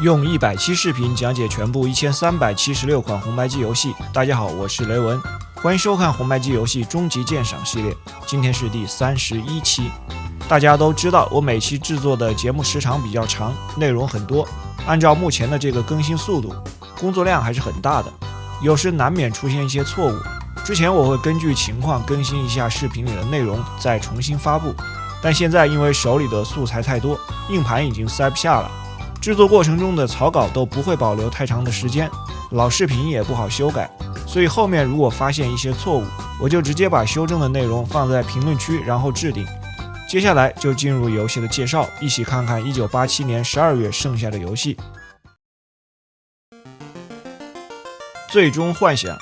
用100期视频讲解全部1376款红白机游戏。大家好，我是雷文，欢迎收看红白机游戏终极鉴赏系列。今天是第31期。大家都知道，我每期制作的节目时长比较长，内容很多。按照目前的这个更新速度，工作量还是很大的，有时难免出现一些错误。之前我会根据情况更新一下视频里的内容，再重新发布。但现在因为手里的素材太多，硬盘已经塞不下了。制作过程中的草稿都不会保留太长的时间，老视频也不好修改，所以后面如果发现一些错误，我就直接把修正的内容放在评论区，然后置顶。接下来就进入游戏的介绍，一起看看1987年12月剩下的游戏。最终幻想，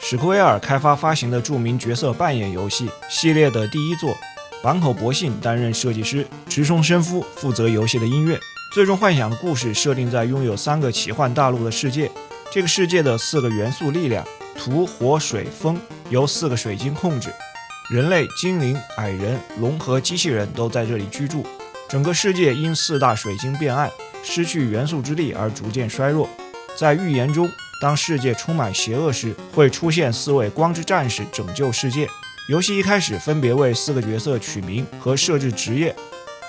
史克威尔开发发行的著名角色扮演游戏系列的第一作，坂口博信担任设计师，直松伸夫负责游戏的音乐。最终幻想的故事设定在拥有3个奇幻大陆的世界，这个世界的4个元素力量土、火、水、风由4个水晶控制，人类、精灵、矮人、龙和机器人都在这里居住。整个世界因4大水晶变暗，失去元素之力而逐渐衰弱。在预言中，当世界充满邪恶时，会出现4位光之战士拯救世界。游戏一开始分别为4个角色取名和设置职业，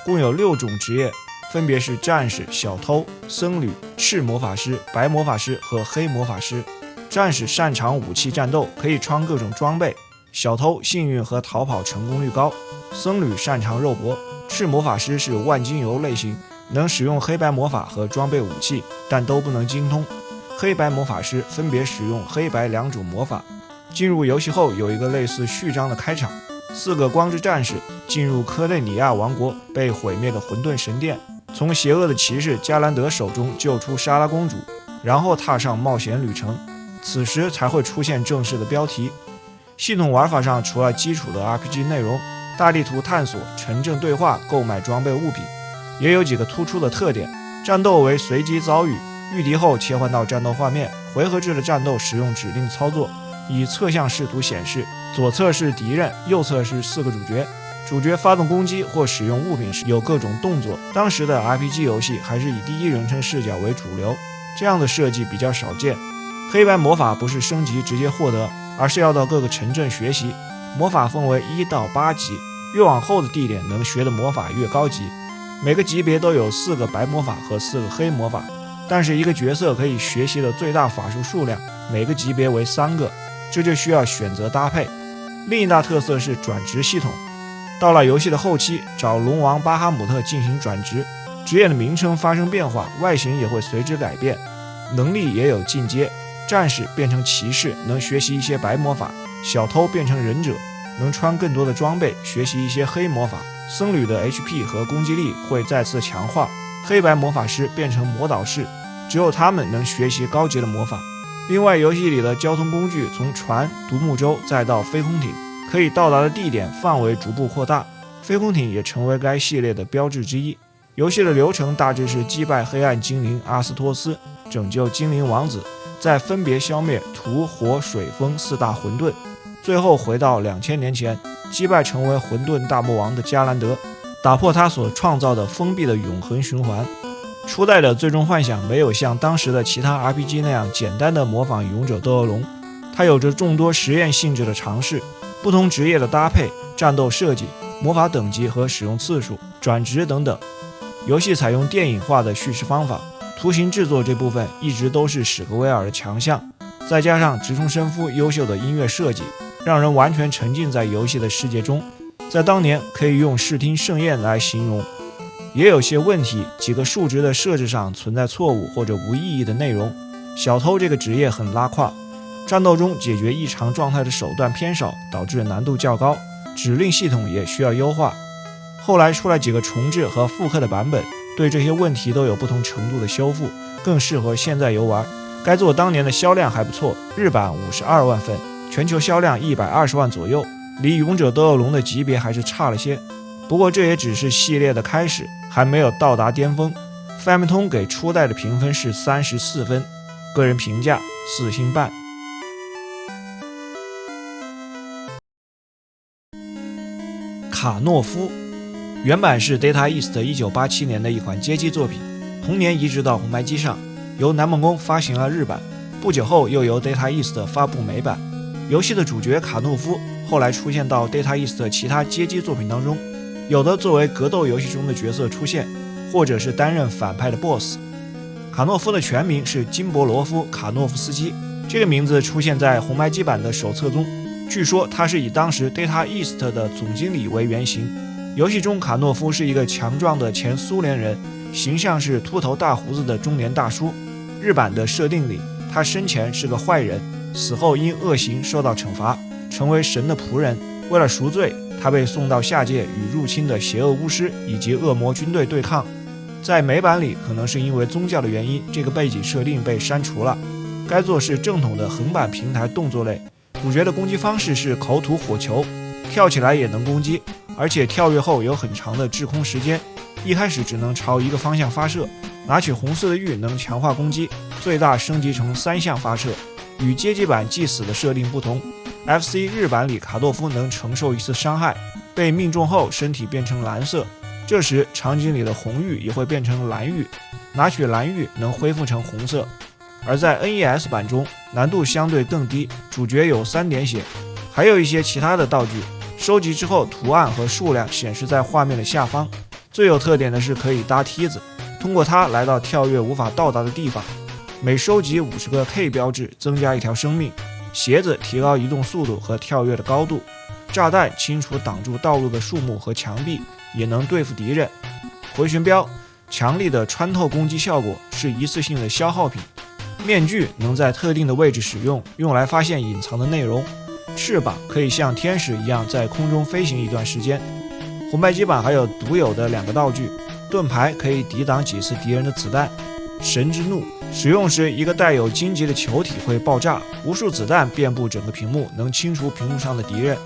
共有6种职业，分别是战士、小偷、僧侣、赤魔法师、白魔法师和黑魔法师。战士擅长武器战斗，可以穿各种装备；小偷幸运和逃跑成功率高；僧侣擅长肉搏；赤魔法师是万金油类型，能使用黑白魔法和装备武器，但都不能精通；黑白魔法师分别使用黑白2种魔法。进入游戏后有一个类似序章的开场，4个光之战士进入科内里亚王国被毁灭的混沌神殿，从邪恶的骑士加兰德手中救出莎拉公主，然后踏上冒险旅程。此时才会出现正式的标题。系统玩法上，除了基础的 RPG 内容，大地图探索、城镇对话、购买装备物品，也有几个突出的特点。战斗为随机遭遇，遇敌后切换到战斗画面，回合制的战斗使用指令操作，以侧向视图显示，左侧是敌人，右侧是4个主角。主角发动攻击或使用物品时有各种动作。当时的 RPG 游戏还是以第一人称视角为主流，这样的设计比较少见。黑白魔法不是升级直接获得，而是要到各个城镇学习。魔法分为1到8级，越往后的地点能学的魔法越高级。每个级别都有4个白魔法和4个黑魔法，但是一个角色可以学习的最大法术数量每个级别为3个，这就需要选择搭配。另一大特色是转职系统，到了游戏的后期，找龙王巴哈姆特进行转职，职业的名称发生变化，外形也会随之改变，能力也有进阶。战士变成骑士，能学习一些白魔法；小偷变成忍者，能穿更多的装备，学习一些黑魔法。僧侣的 HP 和攻击力会再次强化。黑白魔法师变成魔导士，只有他们能学习高级的魔法。另外，游戏里的交通工具从船、独木舟再到飞空艇，可以到达的地点范围逐步扩大，飞空艇也成为该系列的标志之一。游戏的流程大致是击败黑暗精灵阿斯托斯，拯救精灵王子，再分别消灭土、火、水、风4大混沌，最后回到2000年前，击败成为混沌大魔王的加兰德，打破他所创造的封闭的永恒循环。初代的最终幻想没有像当时的其他 RPG 那样简单的模仿勇者斗恶龙，它有着众多实验性质的尝试，不同职业的搭配、战斗设计、魔法等级和使用次数、转职等等。游戏采用电影化的叙事方法，图形制作这部分一直都是史克威尔的强项，再加上直松伸夫优秀的音乐设计，让人完全沉浸在游戏的世界中，在当年可以用视听盛宴来形容。也有些问题，几个数值的设置上存在错误或者无意义的内容。小偷这个职业很拉胯，战斗中解决异常状态的手段偏少，导致难度较高，指令系统也需要优化。后来出来几个重置和复刻的版本，对这些问题都有不同程度的修复，更适合现在游玩。该作当年的销量还不错，日版52万份，全球销量120万左右，离勇者斗恶龙的级别还是差了些。不过这也只是系列的开始，还没有到达巅峰。翻米通给初代的评分是34分，个人评价4星半。卡诺夫原版是 Data East 1987年的一款街机作品，同年移植到红白机上，由南梦宫发行了日版，不久后又由 Data East 发布美版。游戏的主角卡诺夫后来出现到 Data East 其他街机作品当中，有的作为格斗游戏中的角色出现，或者是担任反派的 BOSS。卡诺夫的全名是金伯罗夫·卡诺夫斯基，这个名字出现在红白机版的手册中。据说他是以当时 Data East 的总经理为原型。游戏中卡诺夫是一个强壮的前苏联人，形象是秃头大胡子的中年大叔。日版的设定里，他生前是个坏人，死后因恶行受到惩罚，成为神的仆人。为了赎罪，他被送到下界与入侵的邪恶巫师以及恶魔军队对抗。在美版里，可能是因为宗教的原因，这个背景设定被删除了。该作是正统的横版平台动作类，主角的攻击方式是口吐火球，跳起来也能攻击，而且跳跃后有很长的滞空时间。一开始只能朝一个方向发射，拿取红色的玉能强化攻击，最大升级成3项发射。与街机版祭死的设定不同， FC 日版里卡诺夫能承受一次伤害，被命中后身体变成蓝色，这时场景里的红玉也会变成蓝玉，拿取蓝玉能恢复成红色。而在 NES 版中难度相对更低，主角有3点血，还有一些其他的道具，收集之后图案和数量显示在画面的下方。最有特点的是可以搭梯子，通过它来到跳跃无法到达的地方。每收集50个 K 标志增加1条生命，鞋子提高移动速度和跳跃的高度，炸弹清除挡住道路的树木和墙壁，也能对付敌人。回旋镖强力的穿透攻击效果，是一次性的消耗品。面具能在特定的位置使用，用来发现隐藏的内容。翅膀可以像天使一样在空中飞行一段时间。红白机版还有独有的2个道具，盾牌可以抵挡几次敌人的子弹，神之怒使用时一个带有荆棘的球体会爆炸，无数子弹遍布整个屏幕，能清除屏幕上的敌人。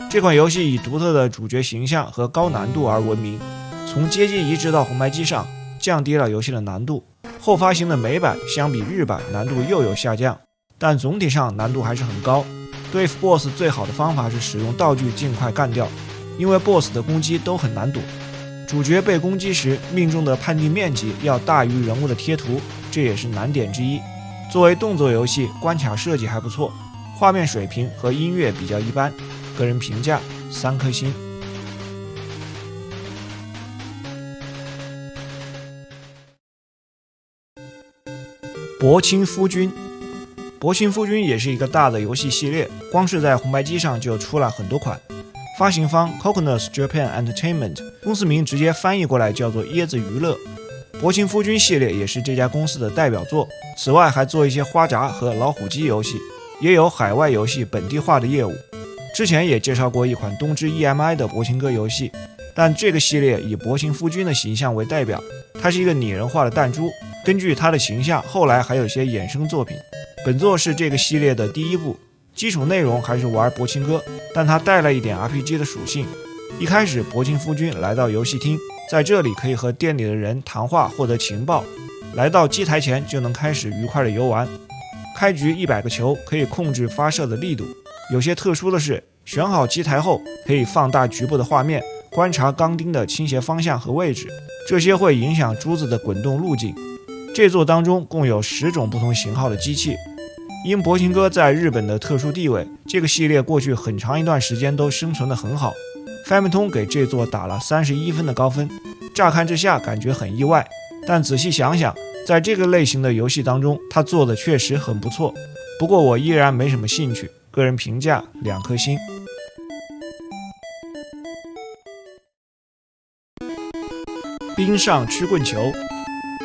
这款游戏以独特的主角形象和高难度而闻名，从街机移植到红白机上，降低了游戏的难度。后发行的美版相比日版难度又有下降，但总体上难度还是很高。对付 BOSS 最好的方法是使用道具尽快干掉，因为 BOSS 的攻击都很难躲。主角被攻击时命中的判定面积要大于人物的贴图，这也是难点之一。作为动作游戏，关卡设计还不错，画面水平和音乐比较一般，个人评价3颗星。博清夫君，博清夫君也是一个大的游戏系列，光是在红白机上就出了很多款。发行方 Coconuts Japan Entertainment， 公司名直接翻译过来叫做椰子娱乐。博清夫君系列也是这家公司的代表作，此外还做一些花札和老虎机游戏，也有海外游戏本地化的业务。之前也介绍过一款东芝 EMI 的博清哥游戏，但这个系列以博清夫君的形象为代表，它是一个拟人化的弹珠。根据它的形象，后来还有一些衍生作品。本作是这个系列的第1部，基础内容还是玩博清哥，但它带了一点 RPG 的属性。一开始博清夫君来到游戏厅，在这里可以和店里的人谈话获得情报，来到机台前就能开始愉快的游玩。开局100个球可以控制发射的力度，有些特殊的是，选好机台后可以放大局部的画面，观察钢钉的倾斜方向和位置，这些会影响珠子的滚动路径。这座当中共有10种不同型号的机器。因博清哥在日本的特殊地位，这个系列过去很长一段时间都生存得很好。Famicom 给这座打了31分的高分，乍看之下感觉很意外，但仔细想想，在这个类型的游戏当中，他做的确实很不错。不过我依然没什么兴趣，个人评价2颗星。冰上曲棍球，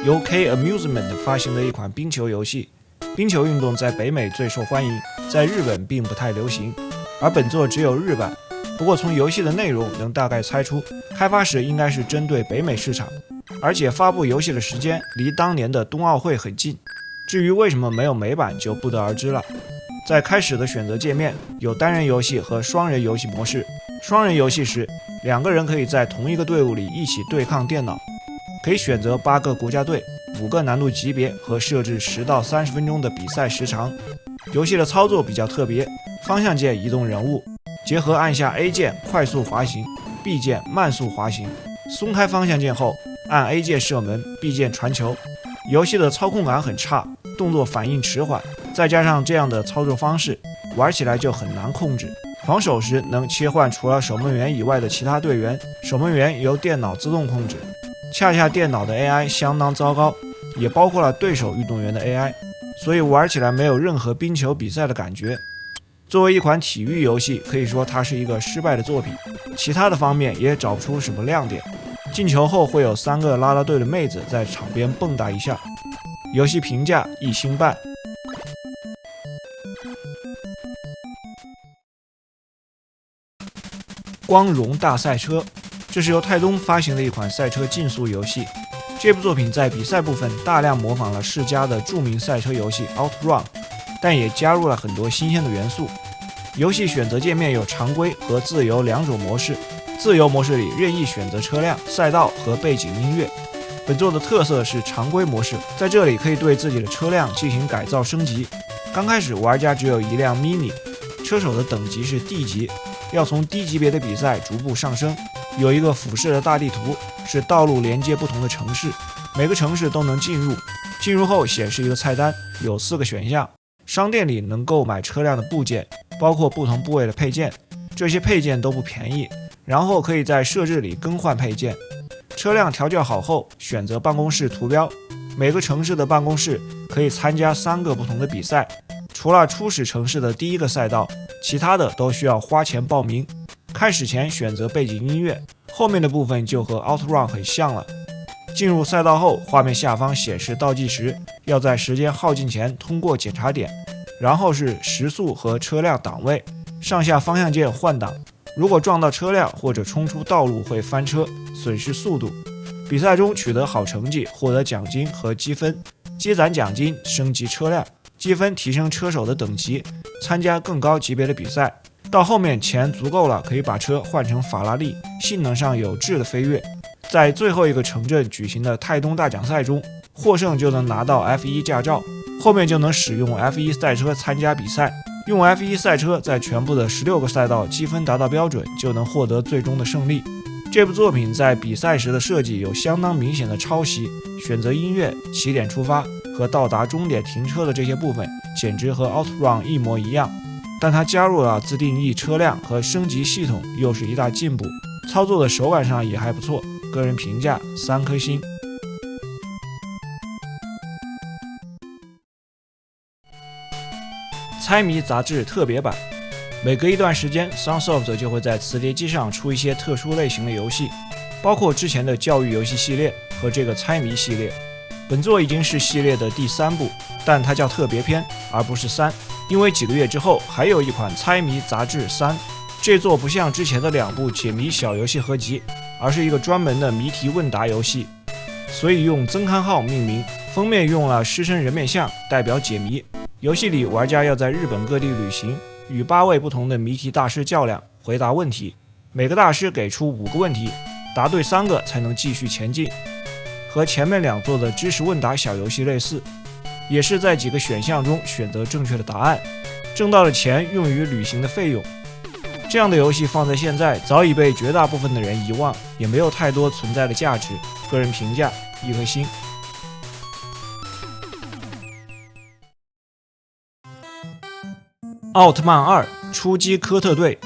由 K Amusement 发行的一款冰球游戏。冰球运动在北美最受欢迎，在日本并不太流行，而本作只有日版。不过从游戏的内容能大概猜出，开发时应该是针对北美市场，而且发布游戏的时间离当年的冬奥会很近。至于为什么没有美版就不得而知了。在开始的选择界面有单人游戏和双人游戏模式。双人游戏时，2个人可以在同一个队伍里一起对抗电脑，可以选择8个国家队、5个难度级别和设置10到30分钟的比赛时长。游戏的操作比较特别，方向键移动人物，结合按下 A 键快速滑行，B 键慢速滑行。松开方向键后，按 A 键射门，B 键传球。游戏的操控感很差，动作反应迟缓，再加上这样的操作方式，玩起来就很难控制。防守时能切换除了守门员以外的其他队员，守门员由电脑自动控制。恰恰电脑的 AI 相当糟糕，也包括了对手运动员的 AI， 所以玩起来没有任何冰球比赛的感觉。作为一款体育游戏，可以说它是一个失败的作品，其他的方面也找不出什么亮点。进球后会有3个啦啦队的妹子在场边蹦跶一下。游戏评价1星半。光荣大赛车，这是由泰东发行的一款赛车竞速游戏。这部作品在比赛部分大量模仿了世嘉的著名赛车游戏 OutRun， 但也加入了很多新鲜的元素。游戏选择界面有常规和自由2种模式，自由模式里任意选择车辆、赛道和背景音乐。本作的特色是常规模式，在这里可以对自己的车辆进行改造升级。刚开始玩家只有一辆 Mini， 车手的等级是 D 级，要从低级别的比赛逐步上升。有一个俯视的大地图，是道路连接不同的城市，每个城市都能进入。进入后显示一个菜单，有4个选项。商店里能购买车辆的部件，包括不同部位的配件，这些配件都不便宜。然后可以在设置里更换配件。车辆调教好后，选择办公室图标。每个城市的办公室可以参加3个不同的比赛，除了初始城市的第1个赛道，其他的都需要花钱报名。开始前选择背景音乐，后面的部分就和 OutRun 很像了。进入赛道后，画面下方显示倒计时，要在时间耗尽前通过检查点，然后是时速和车辆档位，上下方向键换挡。如果撞到车辆或者冲出道路会翻车，损失速度。比赛中取得好成绩，获得奖金和积分，积攒奖金升级车辆，积分提升车手的等级，参加更高级别的比赛。到后面钱足够了，可以把车换成法拉利，性能上有质的飞跃。在最后一个城镇举行的泰东大奖赛中，获胜就能拿到 F1 驾照，后面就能使用 F1 赛车参加比赛。用 F1 赛车在全部的16个赛道积分达到标准，就能获得最终的胜利。这部作品在比赛时的设计有相当明显的抄袭，选择音乐、起点出发和到达终点停车的这些部分，简直和 OutRun 一模一样。但它加入了自定义车辆和升级系统，又是一大进步。操作的手感上也还不错，个人评价3颗星。猜谜杂志特别版，每隔一段时间 Sunsoft 就会在磁碟机上出一些特殊类型的游戏，包括之前的教育游戏系列和这个猜谜系列。本作已经是系列的第3部，但它叫特别篇而不是3，因为几个月之后还有一款猜谜杂志3。这作不像之前的2部解谜小游戏合集，而是一个专门的谜题问答游戏，所以用增刊号命名，封面用了狮身人面像代表解谜。游戏里玩家要在日本各地旅行，与8位不同的谜题大师较量，回答问题。每个大师给出5个问题，答对3个才能继续前进。和前面2座的知识问答小游戏类似，也是在几个选项中选择正确的答案，挣到的钱用于旅行的费用。这样的游戏放在现在早已被绝大部分的人遗忘，也没有太多存在的价值。个人评价1颗星。奥特曼2出击科特队，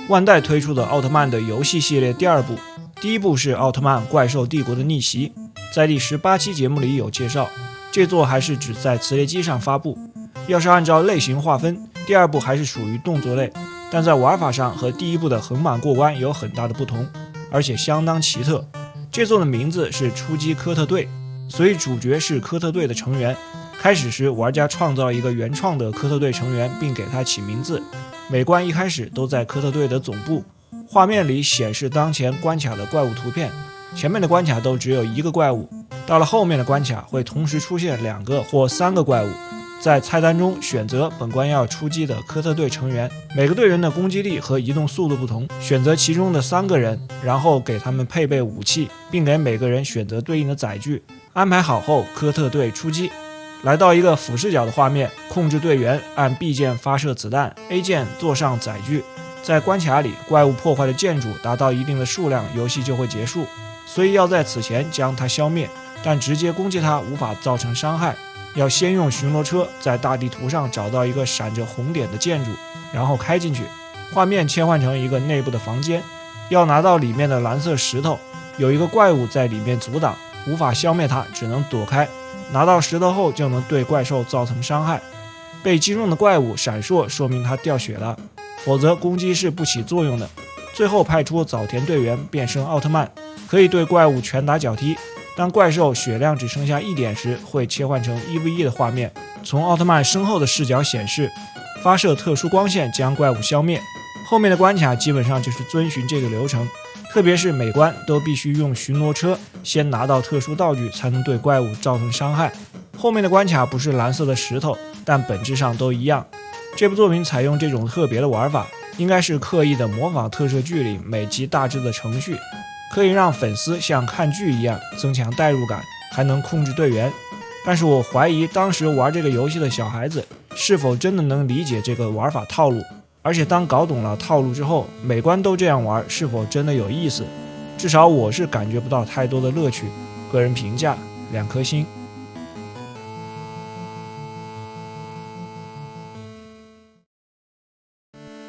万代推出的奥特曼的游戏系列第2部，第1部是奥特曼怪兽帝国的逆袭，在第18期节目里有介绍。这作还是只在磁碟机上发布，要是按照类型划分，第2部还是属于动作类，但在玩法上和第1部的横版过关有很大的不同，而且相当奇特。这作的名字是出击科特队，所以主角是科特队的成员。开始时，玩家创造一个原创的科特队成员，并给他起名字。每关一开始都在科特队的总部，画面里显示当前关卡的怪物图片，前面的关卡都只有1个怪物，到了后面的关卡会同时出现2个或3个怪物。在菜单中选择本关要出击的科特队成员，每个队员的攻击力和移动速度不同，选择其中的3个人，然后给他们配备武器，并给每个人选择对应的载具。安排好后，科特队出击。来到一个俯视角的画面，控制队员按 B 键发射子弹， A 键坐上载具。在关卡里，怪物破坏的建筑达到一定的数量，游戏就会结束。所以要在此前将它消灭，但直接攻击它无法造成伤害。要先用巡逻车在大地图上找到一个闪着红点的建筑，然后开进去。画面切换成一个内部的房间，要拿到里面的蓝色石头，有一个怪物在里面阻挡，无法消灭它，只能躲开。拿到石头后就能对怪兽造成伤害。被击中的怪物闪烁，说明它掉血了，否则攻击是不起作用的。最后派出早田队员变身奥特曼，可以对怪物拳打脚踢。当怪兽血量只剩下1点时，会切换成1v1的画面，从奥特曼身后的视角显示，发射特殊光线将怪物消灭。后面的关卡基本上就是遵循这个流程，特别是每关都必须用巡逻车先拿到特殊道具，才能对怪物造成伤害。后面的关卡不是蓝色的石头，但本质上都一样。这部作品采用这种特别的玩法，应该是刻意的模仿特摄剧里每集大致的程序，可以让粉丝像看剧一样增强代入感，还能控制队员。但是我怀疑当时玩这个游戏的小孩子是否真的能理解这个玩法套路，而且当搞懂了套路之后，每关都这样玩，是否真的有意思？至少我是感觉不到太多的乐趣。个人评价2颗星。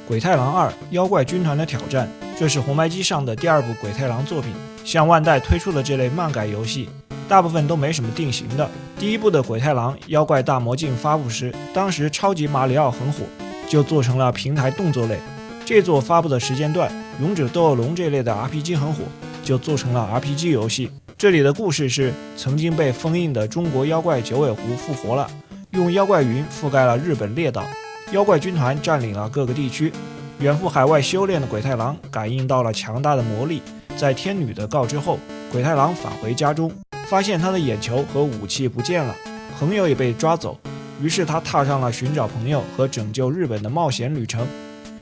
鬼太郎2妖怪军团的挑战，这是红白机上的第2部鬼太郎作品。像万代推出的这类漫改游戏，大部分都没什么定型的。第1部的鬼太郎妖怪大魔镜发布时，当时超级马里奥很火，就做成了平台动作类。这座发布的时间段，勇者斗恶龙这类的 RPG 很火，就做成了 RPG 游戏。这里的故事是曾经被封印的中国妖怪九尾狐复活了，用妖怪云覆盖了日本列岛，妖怪军团占领了各个地区。远赴海外修炼的鬼太郎感应到了强大的魔力，在天女的告知后，鬼太郎返回家中，发现他的眼球和武器不见了，朋友也被抓走。于是他踏上了寻找朋友和拯救日本的冒险旅程。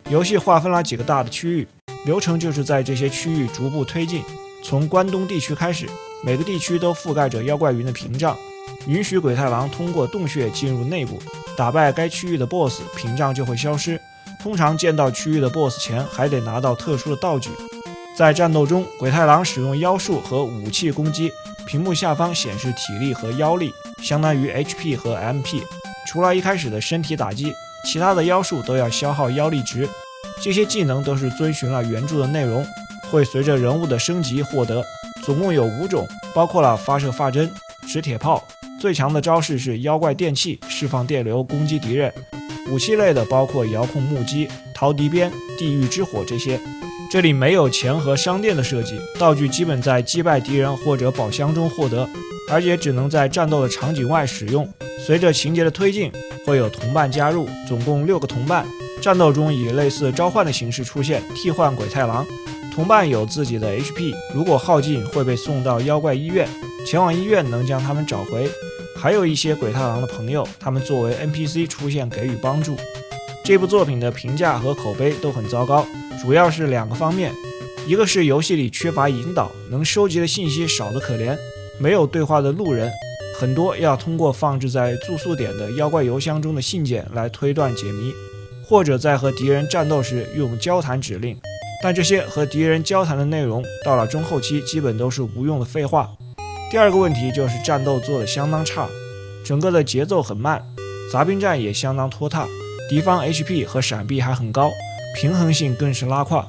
游戏划分了几个大的区域，流程就是在这些区域逐步推进。从关东地区开始，每个地区都覆盖着妖怪云的屏障，允许鬼太郎通过洞穴进入内部，打败该区域的 BOSS， 屏障就会消失。通常见到区域的 BOSS 前，还得拿到特殊的道具。在战斗中，鬼太郎使用妖术和武器攻击，屏幕下方显示体力和妖力，相当于 HP 和 MP。除了一开始的身体打击，其他的妖术都要消耗妖力值。这些技能都是遵循了原著的内容，会随着人物的升级获得。总共有5种，包括了发射发针、持铁炮，最强的招式是妖怪电器，释放电流攻击敌人。武器类的包括遥控木屐、陶笛鞭、地狱之火这些。这里没有钱和商店的设计，道具基本在击败敌人或者宝箱中获得，而且只能在战斗的场景外使用。随着情节的推进，会有同伴加入，总共6个同伴，战斗中以类似召唤的形式出现，替换鬼太郎。同伴有自己的 HP， 如果耗尽会被送到妖怪医院，前往医院能将他们找回。还有一些鬼太郎的朋友，他们作为 NPC 出现给予帮助。这部作品的评价和口碑都很糟糕，主要是2个方面，一个是游戏里缺乏引导，能收集的信息少得可怜，没有对话的路人，很多要通过放置在住宿点的妖怪邮箱中的信件来推断解谜，或者在和敌人战斗时用交谈指令，但这些和敌人交谈的内容到了中后期基本都是无用的废话。第2个问题就是战斗做得相当差，整个的节奏很慢，杂兵战也相当拖沓，敌方 HP 和闪避还很高，平衡性更是拉胯，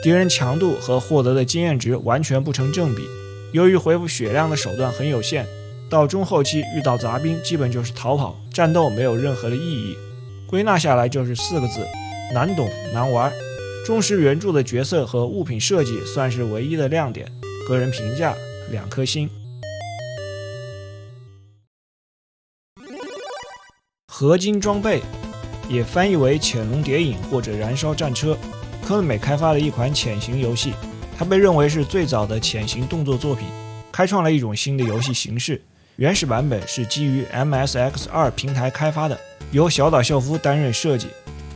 敌人强度和获得的经验值完全不成正比。由于恢复血量的手段很有限，到中后期遇到杂兵基本就是逃跑，战斗没有任何的意义。归纳下来就是4个字：难懂难玩。忠实原著的角色和物品设计算是唯一的亮点，个人评价2颗星。合金装备也翻译为潜龙谍影或者燃烧战车，科乐美开发的一款潜行游戏，它被认为是最早的潜行动作作品，开创了一种新的游戏形式。原始版本是基于 MSX2 平台开发的，由小岛秀夫担任设计。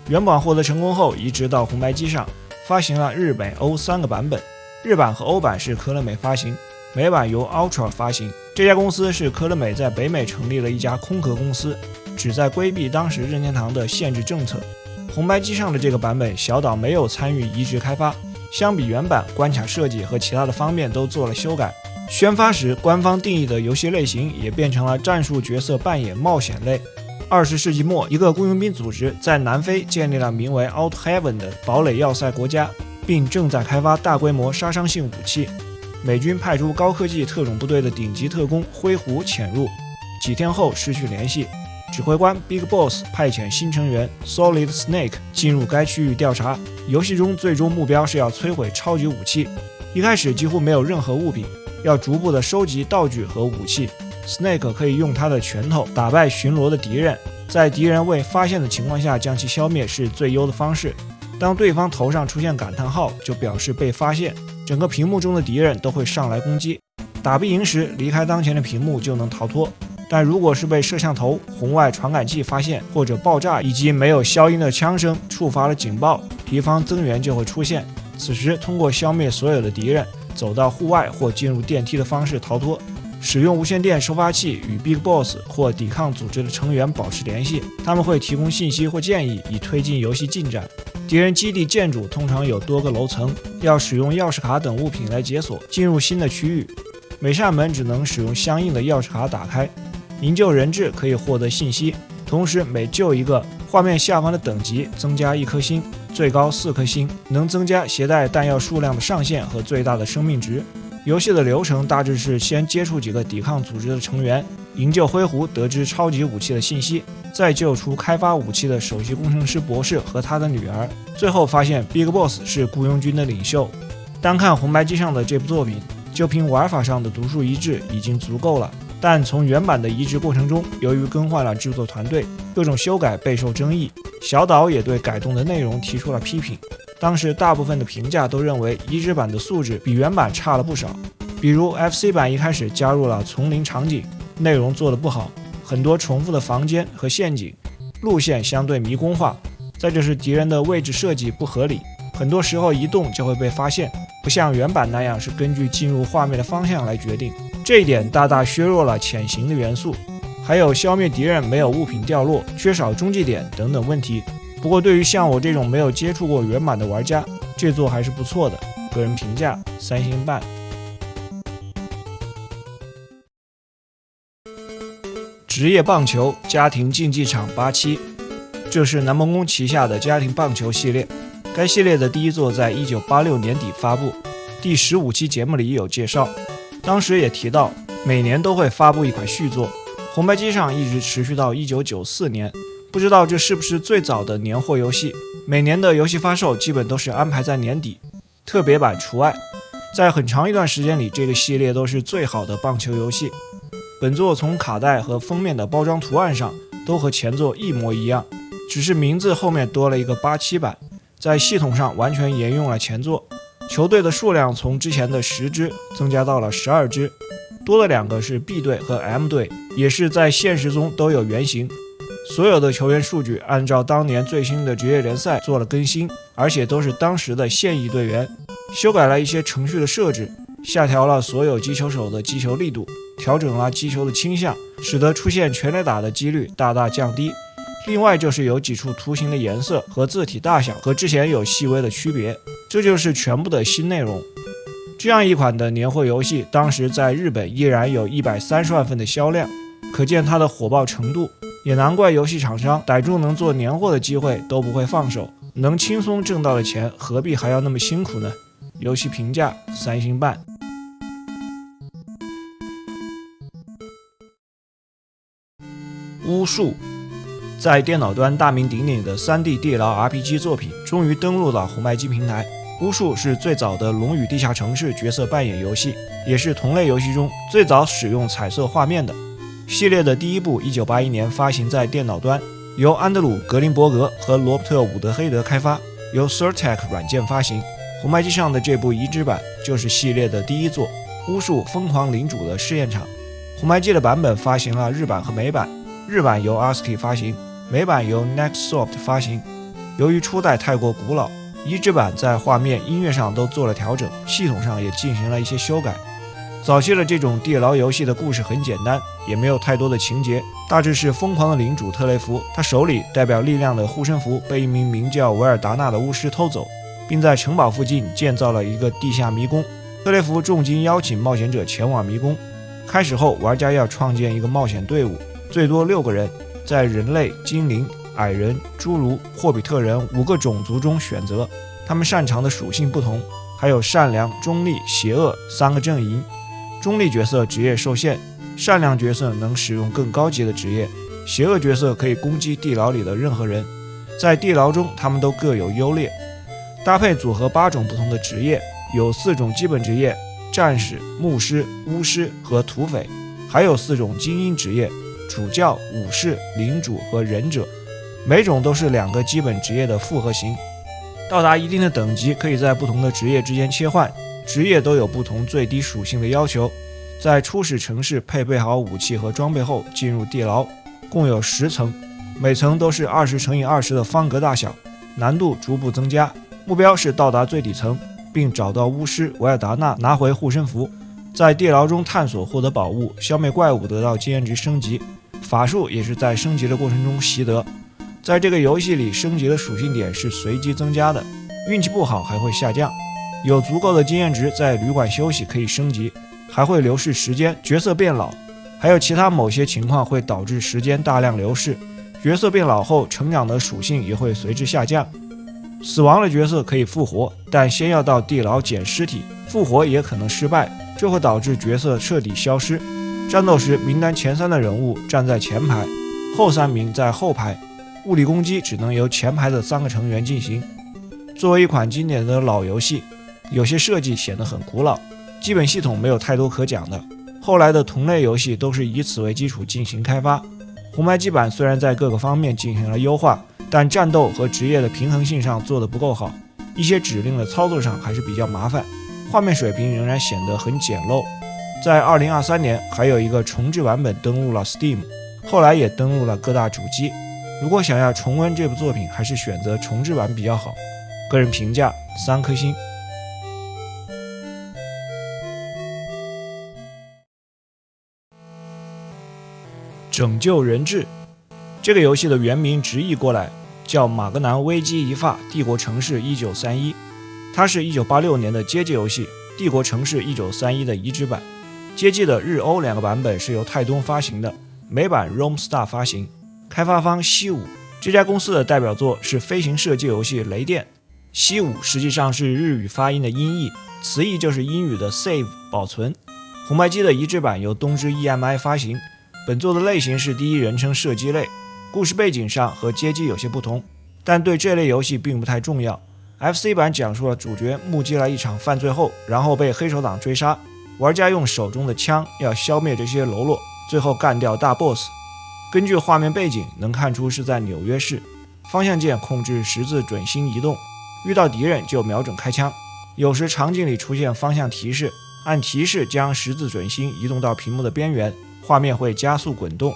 原版获得成功后移植到红白机上，发行了日美欧3个版本，日版和欧版是科乐美发行，美版由 Ultra 发行。这家公司是科乐美在北美成立了一家空壳公司，旨在规避当时任天堂的限制政策。红白机上的这个版本，小岛没有参与移植开发，相比原版，关卡设计和其他的方面都做了修改。宣发时，官方定义的游戏类型也变成了战术角色扮演冒险类。20世纪末，一个雇佣兵组织在南非建立了名为 Out Heaven 的堡垒要塞国家，并正在开发大规模杀伤性武器。美军派出高科技特种部队的顶级特工灰狐潜入，几天后失去联系。指挥官 Big Boss 派遣新成员 Solid Snake 进入该区域调查。游戏中最终目标是要摧毁超级武器。一开始几乎没有任何物品，要逐步的收集道具和武器。Snake 可以用他的拳头打败巡逻的敌人，在敌人未发现的情况下将其消灭是最优的方式。当对方头上出现感叹号，就表示被发现，整个屏幕中的敌人都会上来攻击。打不赢时，离开当前的屏幕就能逃脱。但如果是被摄像头、红外传感器发现，或者爆炸以及没有消音的枪声触发了警报，敌方增援就会出现。此时通过消灭所有的敌人，走到户外或进入电梯的方式逃脱。使用无线电收发器与 Big Boss 或抵抗组织的成员保持联系，他们会提供信息或建议以推进游戏进展。敌人基地建筑通常有多个楼层，要使用钥匙卡等物品来解锁进入新的区域。每扇门只能使用相应的钥匙卡打开。营救人质可以获得信息，同时每救一个，画面下方的等级增加1颗星，最高4颗星，能增加携带弹药数量的上限和最大的生命值。游戏的流程大致是先接触几个抵抗组织的成员，营救灰狐得知超级武器的信息，再救出开发武器的首席工程师博士和他的女儿，最后发现 Big Boss 是雇佣军的领袖。单看红白机上的这部作品，就凭玩法上的独树一帜已经足够了。但从原版的移植过程中，由于更换了制作团队，各种修改备受争议，小岛也对改动的内容提出了批评。当时大部分的评价都认为移植版的素质比原版差了不少，比如 FC 版一开始加入了丛林场景，内容做得不好，很多重复的房间和陷阱，路线相对迷宫化，再就是敌人的位置设计不合理，很多时候移动就会被发现，不像原版那样是根据进入画面的方向来决定，这一点大大削弱了潜行的元素，还有消灭敌人没有物品掉落，缺少中继点等等问题。不过对于像我这种没有接触过原版的玩家，这作还是不错的，个人评价3星半。职业棒球家庭竞技场87，这是南梦宫旗下的家庭棒球系列。该系列的第一作在1986年底发布，第15期节目里有介绍，当时也提到每年都会发布一款续作，红白机上一直持续到1994年。不知道这是不是最早的年货游戏，每年的游戏发售基本都是安排在年底，特别版除外。在很长一段时间里，这个系列都是最好的棒球游戏。本作从卡带和封面的包装图案上都和前作一模一样，只是名字后面多了一个87版，在系统上完全沿用了前作。球队的数量从之前的10支增加到了12支，多了2个是 B 队和 M 队，也是在现实中都有原型。所有的球员数据按照当年最新的职业联赛做了更新，而且都是当时的现役队员。修改了一些程序的设置，下调了所有击球手的击球力度，调整了击球的倾向，使得出现全垒打的几率大大降低。另外就是有几处图形的颜色和字体大小和之前有细微的区别，这就是全部的新内容。这样一款的年货游戏，当时在日本依然有130万份的销量，可见它的火爆程度。也难怪游戏厂商逮住能做年货的机会都不会放手，能轻松挣到的钱何必还要那么辛苦呢？游戏评价3星半。巫术在电脑端大名鼎鼎的 3D 地牢 RPG 作品终于登陆了红白机平台。巫术是最早的龙与地下城市角色扮演游戏，也是同类游戏中最早使用彩色画面的。系列的第一部1981年发行在电脑端，由安德鲁·格林伯格和罗伯特·伍德黑德开发，由 Surtec 软件发行。红白机上的这部移植版就是系列的第一作，巫术疯狂领主的试验场。红白机的版本发行了日版和美版，日版由 ASCII 发行，美版由 Nextsoft 发行。由于初代太过古老，移植版在画面、音乐上都做了调整，系统上也进行了一些修改。早期的这种地牢游戏的故事很简单，也没有太多的情节，大致是疯狂的领主特雷弗，他手里代表力量的护身符被一名名叫维尔达纳的巫师偷走，并在城堡附近建造了一个地下迷宫。特雷弗重金邀请冒险者前往迷宫。开始后，玩家要创建一个冒险队伍，最多6个人，在人类、精灵、矮人、侏儒、霍比特人5个种族中选择。他们擅长的属性不同，还有善良、中立、邪恶3个阵营。中立角色职业受限，善良角色能使用更高级的职业，邪恶角色可以攻击地牢里的任何人。在地牢中，他们都各有优劣。搭配组合8种不同的职业，有4种基本职业：战士、牧师、巫师和土匪，还有4种精英职业：主教、武士、领主和忍者。每种都是2个基本职业的复合型。到达一定的等级，可以在不同的职业之间切换，职业都有不同最低属性的要求。在初始城市配备好武器和装备后，进入地牢，共有10层，每层都是20×20的方格大小，难度逐步增加。目标是到达最底层，并找到巫师维尔达纳，拿回护身符。在地牢中探索，获得宝物，消灭怪物，得到经验值升级。法术也是在升级的过程中习得。在这个游戏里，升级的属性点是随机增加的，运气不好还会下降。有足够的经验值，在旅馆休息可以升级，还会流逝时间，角色变老。还有其他某些情况会导致时间大量流逝，角色变老后成长的属性也会随之下降。死亡的角色可以复活，但先要到地牢捡尸体，复活也可能失败，这会导致角色彻底消失。战斗时，名单前3的人物站在前排，后3名在后排，物理攻击只能由前排的3个成员进行。作为一款经典的老游戏，有些设计显得很古老，基本系统没有太多可讲的。后来的同类游戏都是以此为基础进行开发。红白机版虽然在各个方面进行了优化，但战斗和职业的平衡性上做得不够好，一些指令的操作上还是比较麻烦，画面水平仍然显得很简陋。在2023年，还有一个重制版本登陆了 Steam， 后来也登陆了各大主机。如果想要重温这部作品，还是选择重制版比较好。个人评价3颗星。拯救人质，这个游戏的原名直译过来叫马格南危机一发帝国城市1931，它是1986年的街机游戏，帝国城市1931的移植版。街机的日欧2个版本是由泰东发行的，美版 Romstar 发行，开发方西武。这家公司的代表作是飞行射击游戏雷电。西武实际上是日语发音的音译，词义就是英语的 save 保存。红白机的移植版由东芝 EMI 发行，本作的类型是第一人称射击类，故事背景上和街机有些不同，但对这类游戏并不太重要。FC 版讲述了主角目击了一场犯罪后，然后被黑手党追杀，玩家用手中的枪要消灭这些喽啰，最后干掉大 boss。 根据画面背景能看出是在纽约市，方向键控制十字准心移动，遇到敌人就瞄准开枪。有时场景里出现方向提示，按提示将十字准心移动到屏幕的边缘，画面会加速滚动。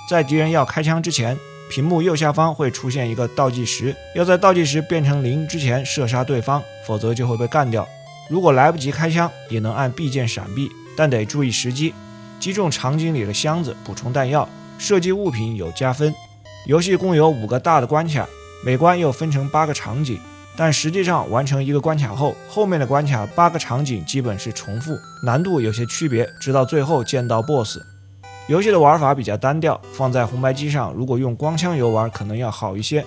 在敌人要开枪之前，屏幕右下方会出现一个倒计时，要在倒计时变成0之前射杀对方，否则就会被干掉。如果来不及开枪，也能按 B 键闪避，但得注意时机，击中场景里的箱子补充弹药，射击物品有加分。游戏共有5个大的关卡，每关又分成8个场景，但实际上完成一个关卡后，后面的关卡8个场景基本是重复，难度有些区别，直到最后见到 BOSS。 游戏的玩法比较单调，放在红白机上如果用光枪游玩可能要好一些，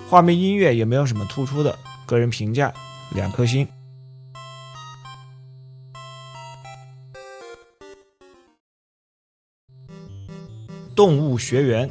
画面音乐也没有什么突出的，个人评价2颗星。动物学园，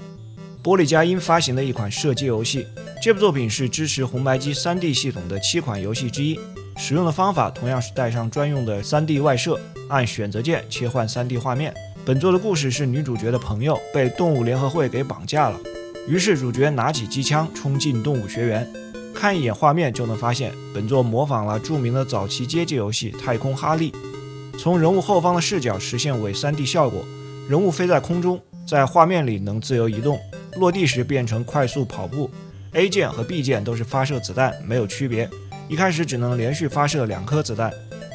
玻璃佳音发行的一款射击游戏，这部作品是支持红白机 3D 系统的7款游戏之一，使用的方法同样是带上专用的 3D 外设，按选择键切换 3D 画面。本作的故事是女主角的朋友被动物联合会给绑架了，于是主角拿起机枪冲进动物学园。看一眼画面就能发现，本作模仿了著名的早期街机游戏《太空哈利》，从人物后方的视角实现伪 3D 效果，人物飞在空中，在画面里能自由移动，落地时变成快速跑步。A 键和 B 键都是发射子弹，没有区别，一开始只能连续发射2颗子弹。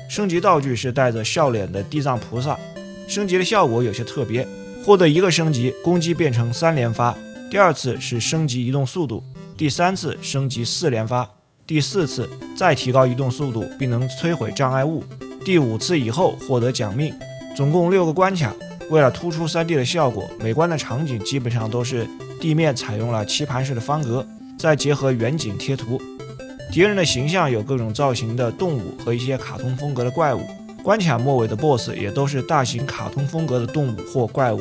升级道具是带着笑脸的地藏菩萨，升级的效果有些特别，获得1个升级，攻击变成3连发，第2次是升级移动速度，第3次升级4连发。第4次再提高移动速度并能摧毁障碍物，第5次以后获得奖命。总共6个关卡。为了突出 3D 的效果，每关的场景基本上都是地面采用了棋盘式的方格，再结合远景贴图。敌人的形象有各种造型的动物和一些卡通风格的怪物，关卡末尾的 BOSS 也都是大型卡通风格的动物或怪物。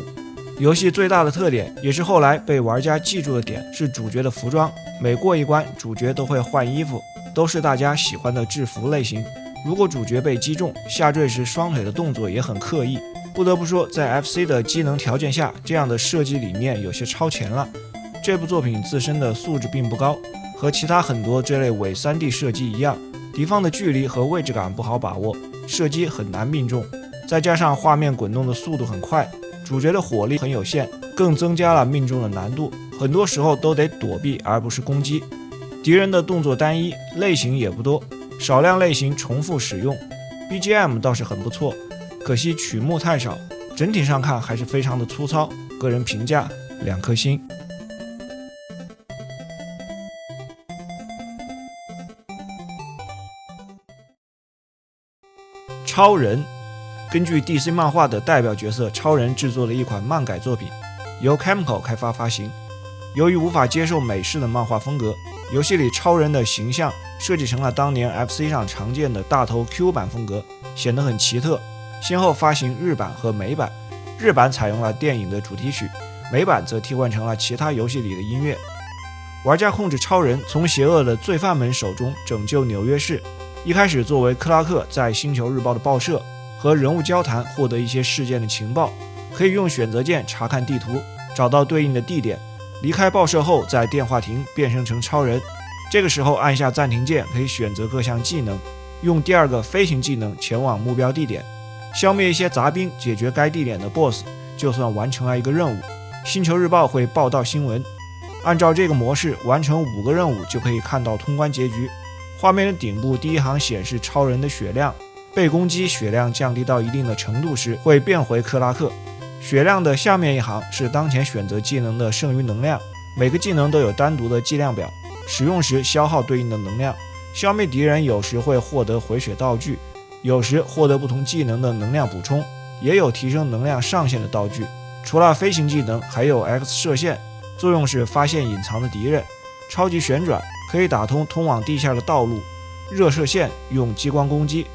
游戏最大的特点，也是后来被玩家记住的点，是主角的服装。每过一关，主角都会换衣服，都是大家喜欢的制服类型。如果主角被击中，下坠时双腿的动作也很刻意。不得不说，在 FC 的机能条件下，这样的设计理念有些超前了。这部作品自身的素质并不高，和其他很多这类伪 3D 射击一样，敌方的距离和位置感不好把握，射击很难命中。再加上画面滚动的速度很快，主角的火力很有限，更增加了命中的难度，很多时候都得躲避而不是攻击。敌人的动作单一，类型也不多，少量类型重复使用。BGM 倒是很不错，可惜曲目太少，整体上看还是非常的粗糙，个人评价2颗星。超人根据 DC 漫画的代表角色超人制作了一款漫改作品，由 Camco 开发发行。由于无法接受美式的漫画风格，游戏里超人的形象设计成了当年 FC 上常见的大头 Q 版风格，显得很奇特。先后发行日版和美版，日版采用了电影的主题曲，美版则替换成了其他游戏里的音乐。玩家控制超人从邪恶的罪犯们手中拯救纽约市。一开始作为克拉克在星球日报的报社和人物交谈获得一些事件的情报，可以用选择键查看地图，找到对应的地点。离开报社后，在电话亭变身成超人，这个时候按下暂停键可以选择各项技能，用第2个飞行技能前往目标地点，消灭一些杂兵，解决该地点的 BOSS， 就算完成了一个任务。星球日报会报道新闻，按照这个模式完成5个任务就可以看到通关结局。画面的顶部第一行显示超人的血量，被攻击血量降低到一定的程度时会变回克拉克。血量的下面一行是当前选择技能的剩余能量，每个技能都有单独的计量表，使用时消耗对应的能量。消灭敌人有时会获得回血道具，有时获得不同技能的能量补充，也有提升能量上限的道具。除了飞行技能，还有 X 射线，作用是发现隐藏的敌人。超级旋转可以打通通往地下的道路，热射线用激光攻击。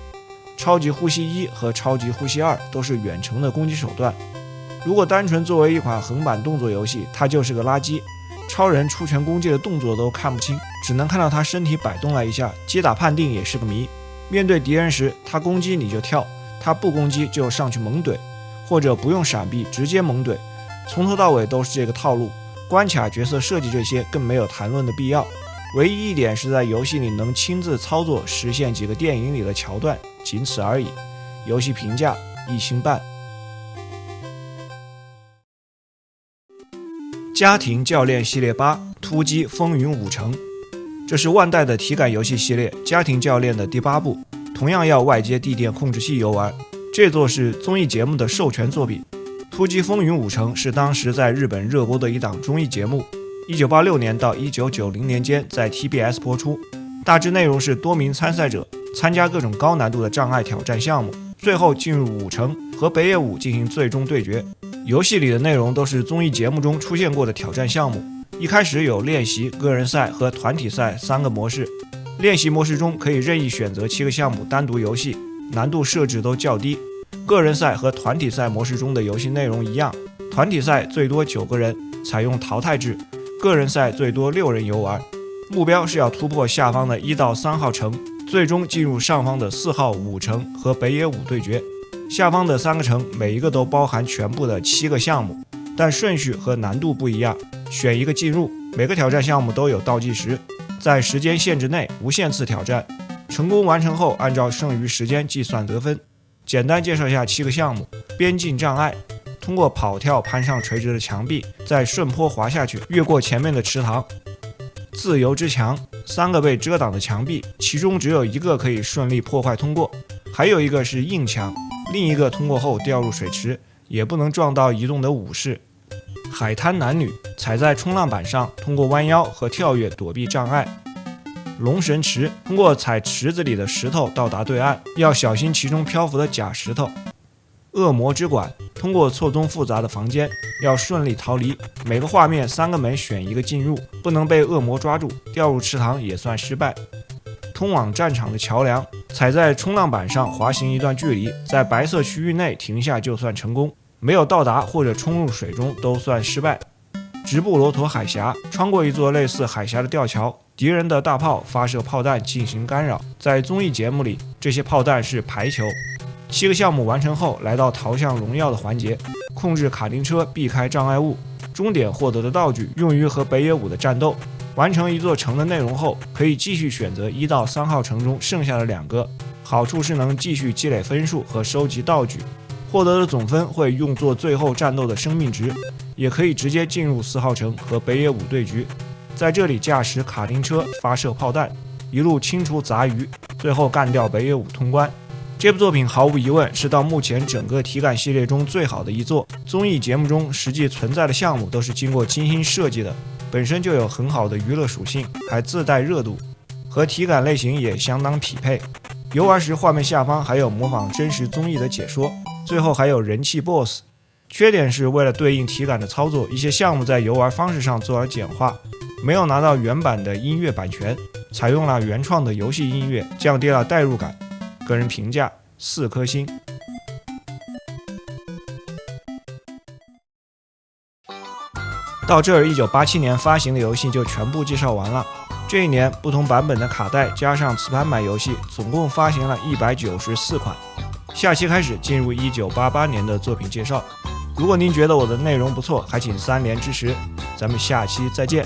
超级呼吸1和超级呼吸2都是远程的攻击手段。如果单纯作为一款横版动作游戏，它就是个垃圾。超人出拳攻击的动作都看不清，只能看到他身体摆动了一下，击打判定也是个谜。面对敌人时，他攻击你就跳，他不攻击就上去猛怼，或者不用闪避直接猛怼，从头到尾都是这个套路。关卡、角色设计这些更没有谈论的必要，唯一一点是在游戏里能亲自操作实现几个电影里的桥段，仅此而已。游戏评价1星半。家庭教练系列8突击风云5城，这是万代的体感游戏系列家庭教练的第8部，同样要外接地电控制器游玩。这座是综艺节目的授权作品。突击风云5城是当时在日本热播的一档综艺节目，1986年到1990年间在 TBS 播出。大致内容是多名参赛者参加各种高难度的障碍挑战项目，最后进入5城和北野武进行最终对决。游戏里的内容都是综艺节目中出现过的挑战项目。一开始有练习、个人赛和团体赛3个模式。练习模式中可以任意选择7个项目单独游戏，难度设置都较低。个人赛和团体赛模式中的游戏内容一样，团体赛最多9个人，采用淘汰制；个人赛最多6人游玩。目标是要突破下方的1到3号城，最终进入上方的4号5城和北野武对决。下方的3个城每一个都包含全部的7个项目，但顺序和难度不一样，选一个进入。每个挑战项目都有倒计时，在时间限制内无限次挑战，成功完成后按照剩余时间计算得分。简单介绍一下7个项目：边境障碍，通过跑跳攀上垂直的墙壁，再顺坡滑下去，越过前面的池塘；自由之墙，3个被遮挡的墙壁，其中只有1个可以顺利破坏通过，还有一个是硬墙，另一个通过后掉入水池，也不能撞到移动的武士。海滩男女，踩在冲浪板上，通过弯腰和跳跃躲避障碍。龙神池，通过踩池子里的石头到达对岸，要小心其中漂浮的假石头。恶魔之馆，通过错综复杂的房间，要顺利逃离。每个画面3个门选一个进入，不能被恶魔抓住，掉入池塘也算失败。通往战场的桥梁，踩在冲浪板上滑行一段距离，在白色区域内停下就算成功，没有到达或者冲入水中都算失败。直布罗陀海峡，穿过一座类似海峡的吊桥，敌人的大炮发射炮弹进行干扰。在综艺节目里，这些炮弹是排球。7个项目完成后，来到逃向荣耀的环节，控制卡丁车避开障碍物，终点获得的道具用于和北野武的战斗。完成一座城的内容后，可以继续选择1到3号城中剩下的2个，好处是能继续积累分数和收集道具，获得的总分会用作最后战斗的生命值，也可以直接进入4号城和北野武对局，在这里驾驶卡丁车发射炮弹，一路清除杂鱼，最后干掉北野武通关。这部作品毫无疑问是到目前整个体感系列中最好的一作。综艺节目中实际存在的项目都是经过精心设计的，本身就有很好的娱乐属性，还自带热度，和体感类型也相当匹配。游玩时画面下方还有模仿真实综艺的解说，最后还有人气 BOSS。 缺点是为了对应体感的操作，一些项目在游玩方式上做了简化，没有拿到原版的音乐版权，采用了原创的游戏音乐，降低了代入感。个人评价4颗星。到这儿，1987年发行的游戏就全部介绍完了。这一年，不同版本的卡带加上磁盘版游戏，总共发行了194款。下期开始进入1988年的作品介绍。如果您觉得我的内容不错，还请3连支持。咱们下期再见。